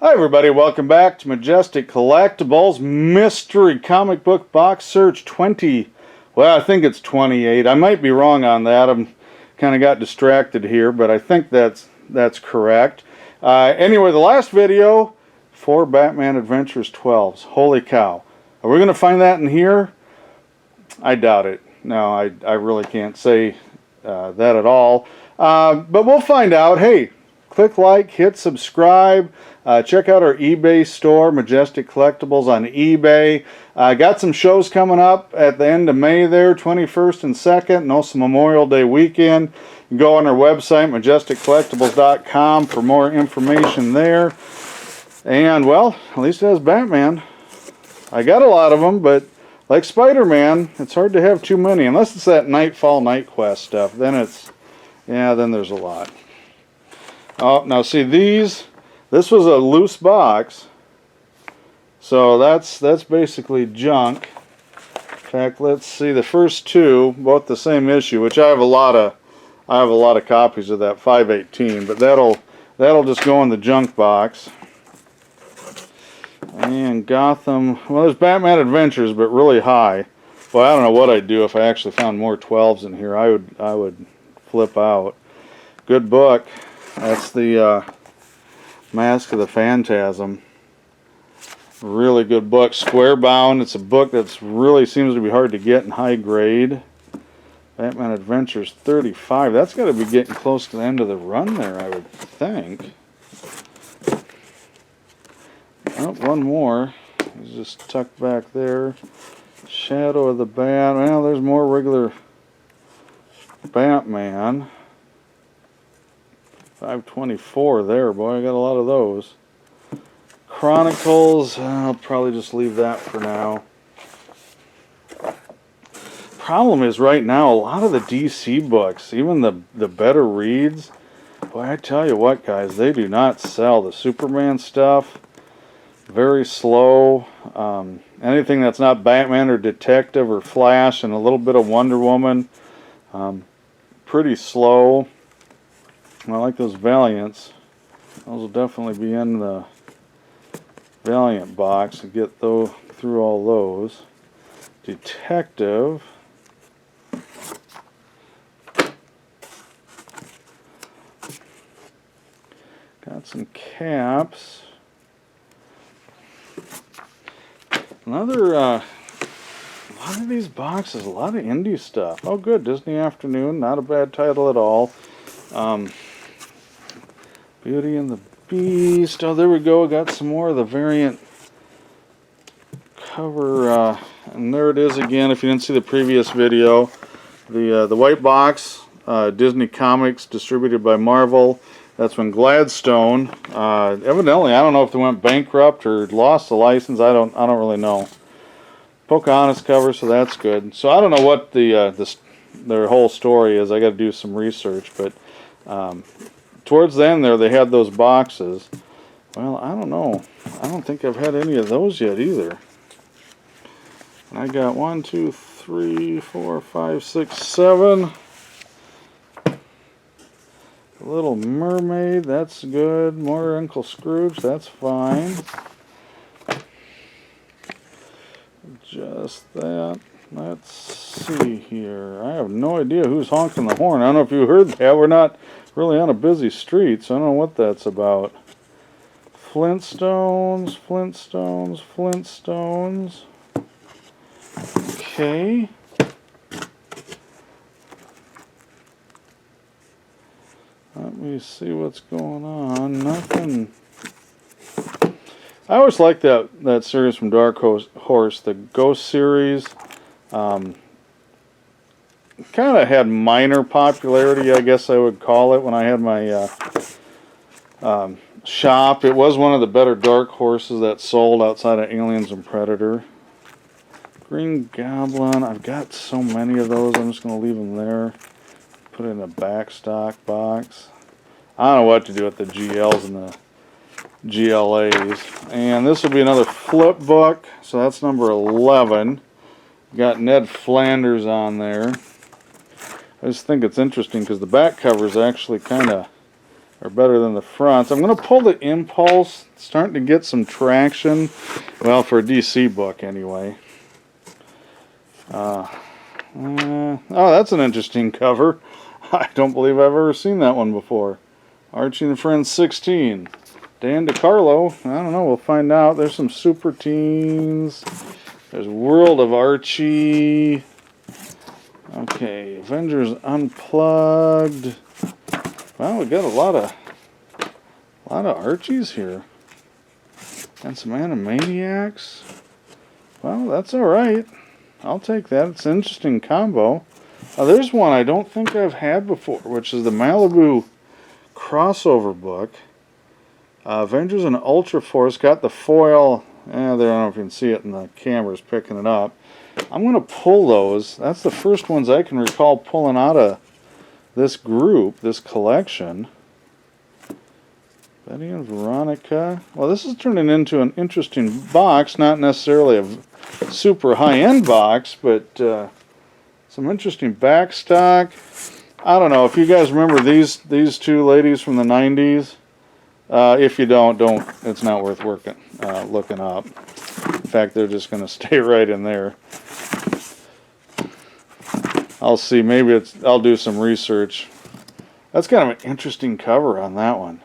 Hi everybody, welcome back to Majestic Collectibles Mystery Comic Book Box Search 20. Well, I think it's 28. I might be wrong on that. I'm kind of got distracted here, but I think that's correct. Anyway, the last video, 4 Batman Adventures 12s. Holy cow. Are we going to find that in here? I doubt it. No, I really can't say that at all. But we'll find out. Hey, click like, hit subscribe. Check out our eBay store, Majestic Collectibles on eBay. Got some shows coming up at the end of May there, 21st and 2nd, and also Memorial Day weekend. You can go on our website, majesticcollectibles.com, for more information there. And, well, at least it has Batman. I got a lot of them, but like Spider-Man, it's hard to have too many, unless it's that Nightfall, Night Quest stuff. Then it's, yeah, then there's a lot. Oh, now see these... This was a loose box, so that's basically junk. In fact, let's see, the first two, both the same issue, which I have a lot of copies of that 518, but that'll just go in the junk box. And Gotham, well, there's Batman Adventures, but really high. Well, I don't know what I'd do if I actually found more 12s in here. I would flip out. Good book. That's the Mask of the Phantasm. Really good book. Square bound. It's a book that's really seems to be hard to get in high grade. Batman Adventures 35. That's got to be getting close to the end of the run there, I would think. Oh, one more. It's just tucked back there. Shadow of the Bat. Well, there's more regular Batman. 524 there, boy, I got a lot of those. Chronicles, I'll probably just leave that for now. Problem is right now, a lot of the DC books, even the better reads, boy, I tell you what, guys, they do not sell. The Superman stuff, very slow. Anything that's not Batman or Detective or Flash and a little bit of Wonder Woman, pretty slow. I like those Valiants. Those will definitely be in the Valiant box to get through all those. Detective. Got some caps. Another, a lot of these boxes, a lot of indie stuff. Oh good, Disney Afternoon, not a bad title at all. Beauty and the Beast. Oh, there we go. Got some more of the variant cover. And there it is again. If you didn't see the previous video, the white box, Disney Comics, distributed by Marvel. That's when Gladstone. Evidently, I don't know if they went bankrupt or lost the license. I don't really know. Pocahontas cover, so that's good. So I don't know what their whole story is. I got to do some research, but. Towards the end there, they had those boxes. Well, I don't know. I don't think I've had any of those yet either. I got 1, 2, 3, 4, 5, 6, 7. Little Mermaid, that's good. More Uncle Scrooge, that's fine. Just that. Let's see here. I have no idea who's honking the horn. I don't know if you heard that. We're not really on a busy street, so I don't know what that's about. Flintstones, Flintstones, Flintstones. Okay. Let me see what's going on. Nothing. I always liked that series from Dark Horse, the Ghost series. Kind of had minor popularity, I guess I would call it, when I had my shop. It was one of the better Dark Horses that sold outside of Aliens and Predator. Green Goblin, I've got so many of those, I'm just going to leave them there. Put it in a backstock box. I don't know what to do with the GLs and the GLAs. And this will be another flip book, so that's number 11. Got Ned Flanders on there. I just think it's interesting because the back cover is actually kind of are better than the fronts. I'm going to pull the Impulse. It's starting to get some traction. Well, for a DC book, anyway. Oh, that's an interesting cover. I don't believe I've ever seen that one before. Archie and Friends 16. Dan DeCarlo. I don't know. We'll find out. There's some Super Teens. There's World of Archie. Okay, Avengers Unplugged. Well, we got a lot of Archies here. And some Animaniacs. Well, that's alright. I'll take that. It's an interesting combo. There's one I don't think I've had before, which is the Malibu crossover book. Avengers and Ultra Force. Got the foil. There, I don't know if you can see it, and the camera's picking it up. I'm going to pull those. That's the first ones I can recall pulling out of this group, this collection. Betty and Veronica. Well, this is turning into an interesting box. Not necessarily a super high-end box, but some interesting backstock. I don't know if you guys remember these two ladies from the 90s. If you don't. It's not worth looking up. In fact, they're just going to stay right in there. I'll see. Maybe I'll do some research. That's kind of an interesting cover on that one.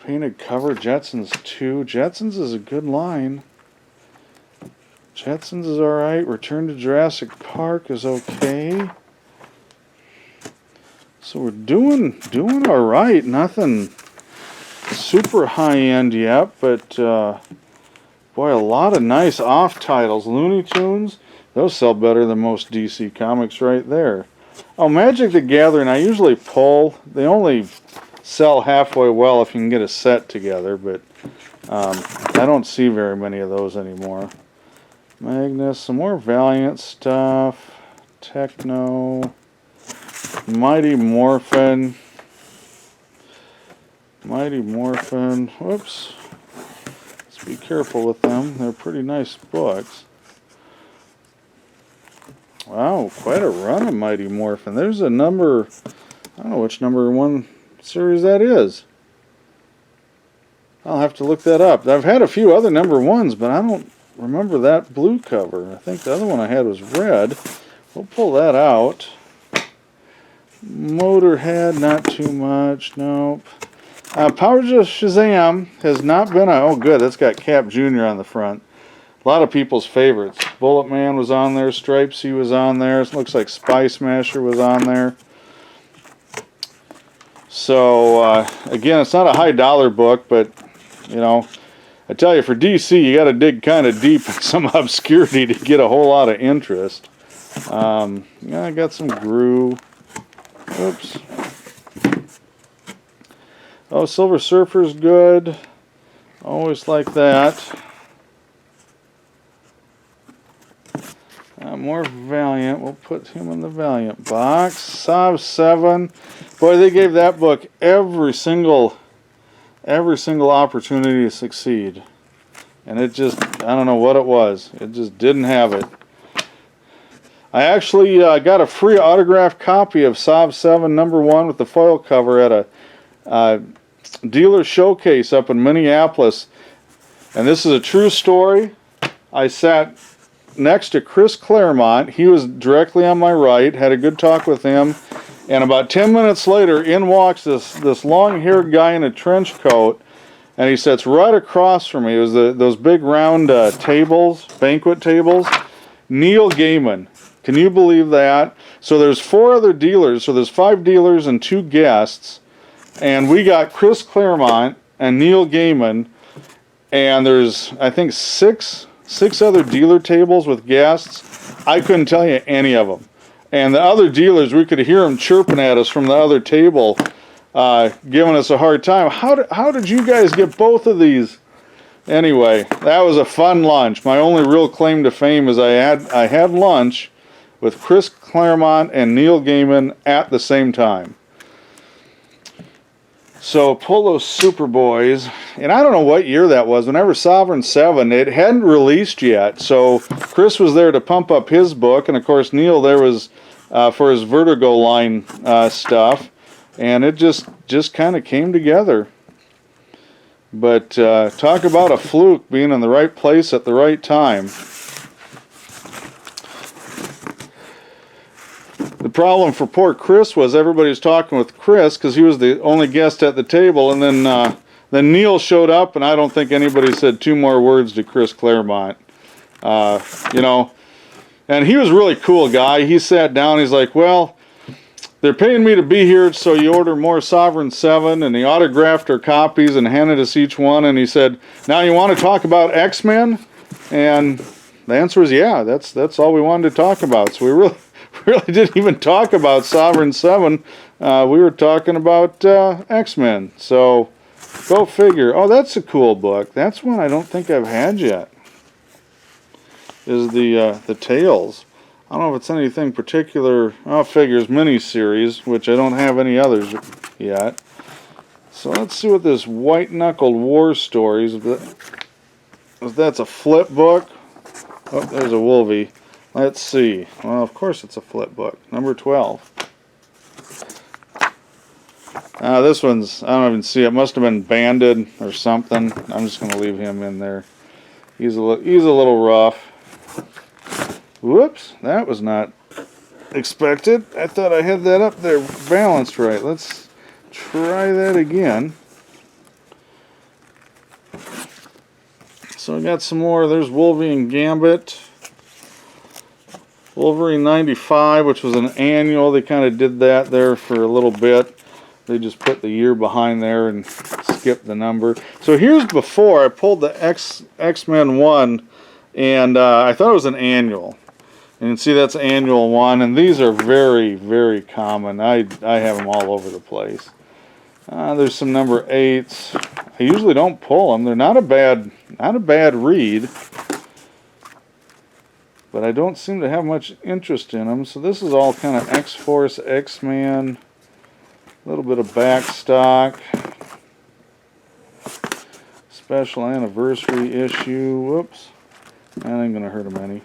Painted cover, Jetsons 2. Jetsons is a good line. Jetsons is alright. Return to Jurassic Park is okay. So we're doing alright. Nothing super high-end yet, but boy, a lot of nice off-titles. Looney Tunes, those sell better than most DC Comics right there. Oh, Magic the Gathering, I usually pull. They only sell halfway well if you can get a set together, but I don't see very many of those anymore. Magnus, some more Valiant stuff. Techno. Mighty Morphin. Whoops. Let's be careful with them. They're pretty nice books. Wow, quite a run of Mighty Morphin. There's a number, I don't know which number one series that is. I'll have to look that up. I've had a few other number ones, but I don't remember that blue cover. I think the other one I had was red. We'll pull that out. Motorhead, not too much. Nope. Powers of Shazam has not been oh good, that's got Cap Jr. on the front. A lot of people's favorites. Bullet Man was on there, Stripesy was on there, it looks like Spy Smasher was on there. So, again, it's not a high dollar book, but, you know, I tell you, for DC, you got to dig kind of deep in some obscurity to get a whole lot of interest. Yeah, I got some Gru. Oops. Oh, Silver Surfer's good. Always like that. More Valiant. We'll put him in the Valiant box. Sav 7. Boy, they gave that book every single opportunity to succeed. And it just, I don't know what it was. It just didn't have it. I actually got a free autographed copy of Sav 7 #1 with the foil cover at a dealer showcase up in Minneapolis. And this is a true story. I sat next to Chris Claremont. He was directly on my right. Had a good talk with him. And about 10 minutes later, in walks this long-haired guy in a trench coat. And he sits right across from me. It was those big round tables, banquet tables. Neil Gaiman. Can you believe that? So there's 4 other dealers. So there's 5 dealers and 2 guests. And we got Chris Claremont and Neil Gaiman. And there's, I think, six other dealer tables with guests. I couldn't tell you any of them. And the other dealers, we could hear them chirping at us from the other table, giving us a hard time. How did you guys get both of these? Anyway, that was a fun lunch. My only real claim to fame is I had lunch with Chris Claremont and Neil Gaiman at the same time. So pull those Superboys, and I don't know what year that was. Whenever Sovereign 7, it hadn't released yet. So Chris was there to pump up his book, and of course Neil there was for his Vertigo line stuff. and it just kind of came together. But talk about a fluke, being in the right place at the right time. The problem for poor Chris was everybody was talking with Chris because he was the only guest at the table, and then Neil showed up, and I don't think anybody said 2 more words to Chris Claremont. You know, and he was a really cool guy. He sat down, he's like, well, they're paying me to be here, so you order more Sovereign 7, and he autographed our copies and handed us each one, and he said, now you want to talk about X-Men? And the answer was yeah, that's all we wanted to talk about. So we really didn't even talk about Sovereign 7. We were talking about X-Men. So go figure. Oh, that's a cool book. That's one I don't think I've had yet. Is the Tales. I don't know if it's anything particular. Oh, Figures miniseries, which I don't have any others yet. So let's see what this White Knuckled War Stories. If that's a flip book. Oh, there's a Wolvie. Let's see. Well, of course it's a flip book. Number 12. This one's, I don't even see it. Must have been banded or something. I'm just going to leave him in there. He's a little rough. Whoops, that was not expected. I thought I had that up there balanced right. Let's try that again. So I got some more. There's Wolverine Gambit. Wolverine 95, which was an annual. They kind of did that there for a little bit. They just put the year behind there and skipped the number. So here's before. I pulled the X-Men 1, and I thought it was an annual. And you can see that's annual 1, and these are very, very common. I have them all over the place. There's some number 8s. I usually don't pull them. They're not a bad read, but I don't seem to have much interest in them. So this is all kind of X-Force, X-Man, a little bit of backstock, special anniversary issue. Whoops, that ain't gonna hurt them any.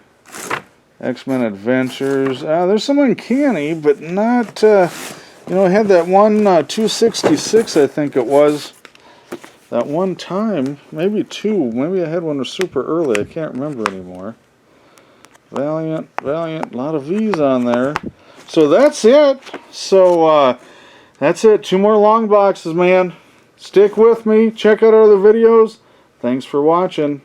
X-Men Adventures. There's some uncanny, but not, you know, I had that one 266, I think it was, that one time, maybe 2, maybe I had one super early, I can't remember anymore. Valiant, a lot of V's on there. So that's it. So that's it. 2 more long boxes, man. Stick with me, check out our other videos. Thanks for watching.